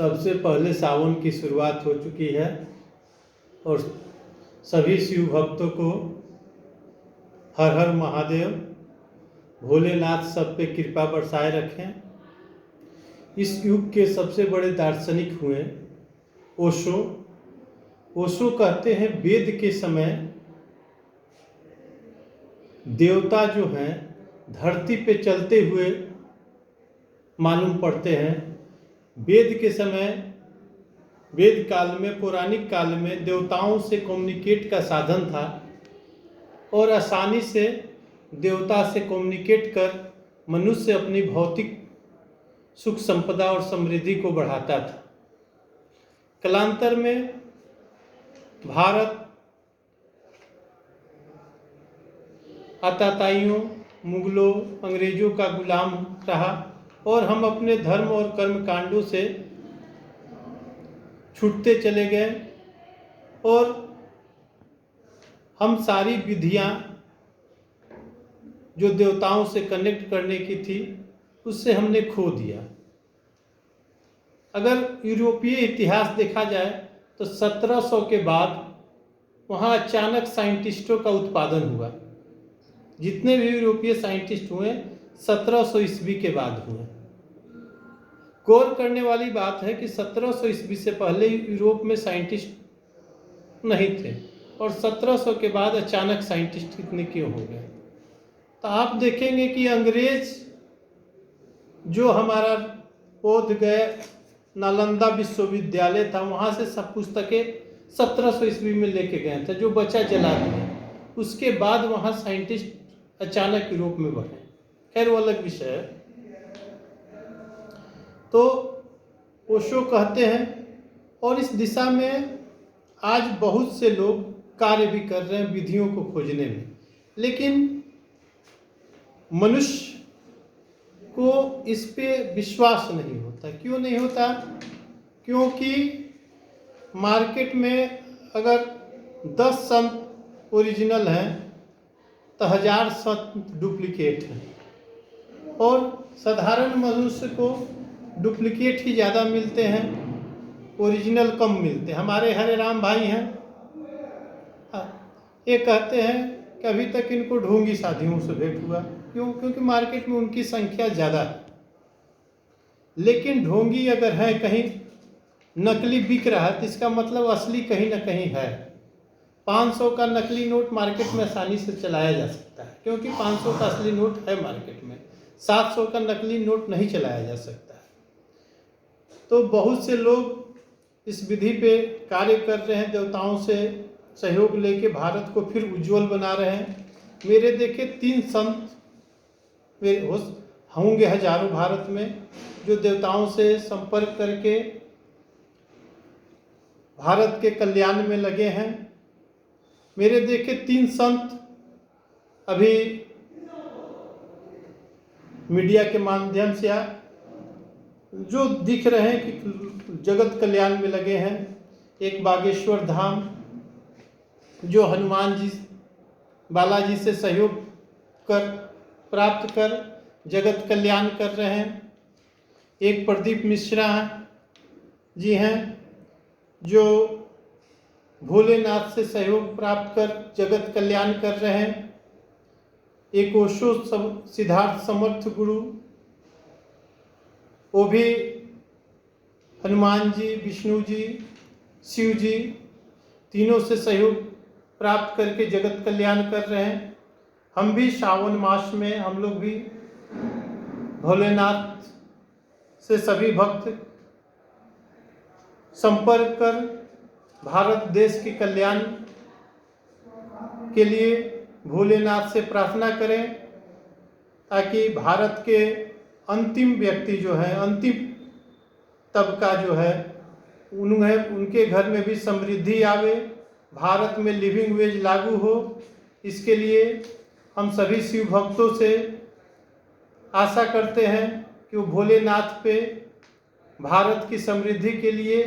सबसे पहले सावन की शुरुआत हो चुकी है और सभी शिव भक्तों को हर हर महादेव, भोलेनाथ सब पे कृपा बरसाए रखें। इस युग के सबसे बड़े दार्शनिक हुए ओशो। ओशो कहते हैं वेद के समय देवता जो हैं धरती पे चलते हुए मालूम पड़ते हैं। वेद के समय, वेद काल में, पौराणिक काल में देवताओं से कम्युनिकेट का साधन था और आसानी से देवता से कम्युनिकेट कर मनुष्य अपनी भौतिक सुख संपदा और समृद्धि को बढ़ाता था। कालांतर में भारत आताताइयों, मुगलों, अंग्रेजों का गुलाम रहा और हम अपने धर्म और कर्म कांडों से छूटते चले गए और हम सारी विधियां जो देवताओं से कनेक्ट करने की थी उससे हमने खो दिया। अगर यूरोपीय इतिहास देखा जाए तो 1700 के बाद वहाँ अचानक साइंटिस्टों का उत्पादन हुआ। जितने भी यूरोपीय साइंटिस्ट हुए 1700 ईस्वी के बाद हुए। गौर करने वाली बात है कि 1700 ईस्वी से पहले यूरोप में साइंटिस्ट नहीं थे और 1700 के बाद अचानक साइंटिस्ट कितने क्यों हो गए। तो आप देखेंगे कि अंग्रेज जो हमारा बोध गया नालंदा विश्वविद्यालय था, वहाँ से सब पुस्तकें 1700 ईस्वी में लेके गए थे, जो बचा जला दिए। उसके बाद वहाँ साइंटिस्ट अचानक यूरोप में बढ़े। खैर वो अलग विषय है। तो ओशो कहते हैं और इस दिशा में आज बहुत से लोग कार्य भी कर रहे हैं विधियों को खोजने में, लेकिन मनुष्य को इस पे विश्वास नहीं होता। क्यों नहीं होता? क्योंकि मार्केट में अगर 10 संत ओरिजिनल हैं तो 1000 संत डुप्लीकेट हैं और साधारण मनुष्य को डुप्लीकेट ही ज़्यादा मिलते हैं, ओरिजिनल कम मिलते हैं। हमारे हरे राम भाई हैं, ये कहते हैं कि अभी तक इनको ढोंगी शादियों से भेंट हुआ। क्यों? क्योंकि मार्केट में उनकी संख्या ज़्यादा है। लेकिन ढोंगी अगर है, कहीं नकली बिक रहा है तो इसका मतलब असली कहीं ना कहीं है। 500 का नकली नोट मार्केट में आसानी से चलाया जा सकता है क्योंकि 500 का असली नोट है मार्केट में। 700 का नकली नोट नहीं चलाया जा सकता है। तो बहुत से लोग इस विधि पे कार्य कर रहे हैं, देवताओं से सहयोग लेके भारत को फिर उज्जवल बना रहे हैं। मेरे देखे 3 संत मेरे होंगे हजारों भारत में, जो देवताओं से संपर्क करके भारत के कल्याण में लगे हैं। मेरे देखे 3 संत अभी मीडिया के माध्यम से जो दिख रहे हैं कि जगत कल्याण में लगे हैं। एक बागेश्वर धाम जो हनुमान जी, बालाजी से सहयोग प्राप्त कर जगत कल्याण कर रहे हैं। एक प्रदीप मिश्रा जी हैं जो भोलेनाथ से सहयोग प्राप्त कर जगत कल्याण कर रहे हैं। एक ओशो सिद्धार्थ समर्थ गुरु, वो भी हनुमान जी, विष्णु जी, शिव जी तीनों से सहयोग प्राप्त करके जगत कल्याण कर रहे हैं। हम भी श्रावण मास में हम लोग भी भोलेनाथ से सभी भक्त संपर्क कर भारत देश के कल्याण के लिए भोलेनाथ से प्रार्थना करें ताकि भारत के अंतिम व्यक्ति जो है, अंतिम तबका जो है, उनके घर में भी समृद्धि आवे, भारत में लिविंग वेज लागू हो। इसके लिए हम सभी शिव भक्तों से आशा करते हैं कि वो भोलेनाथ पे भारत की समृद्धि के लिए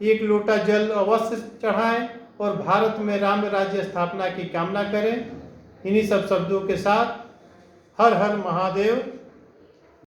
1 लोटा जल अवश्य चढ़ाएं और भारत में राम राज्य स्थापना की कामना करें। इन्हीं सब शब्दों के साथ हर हर महादेव।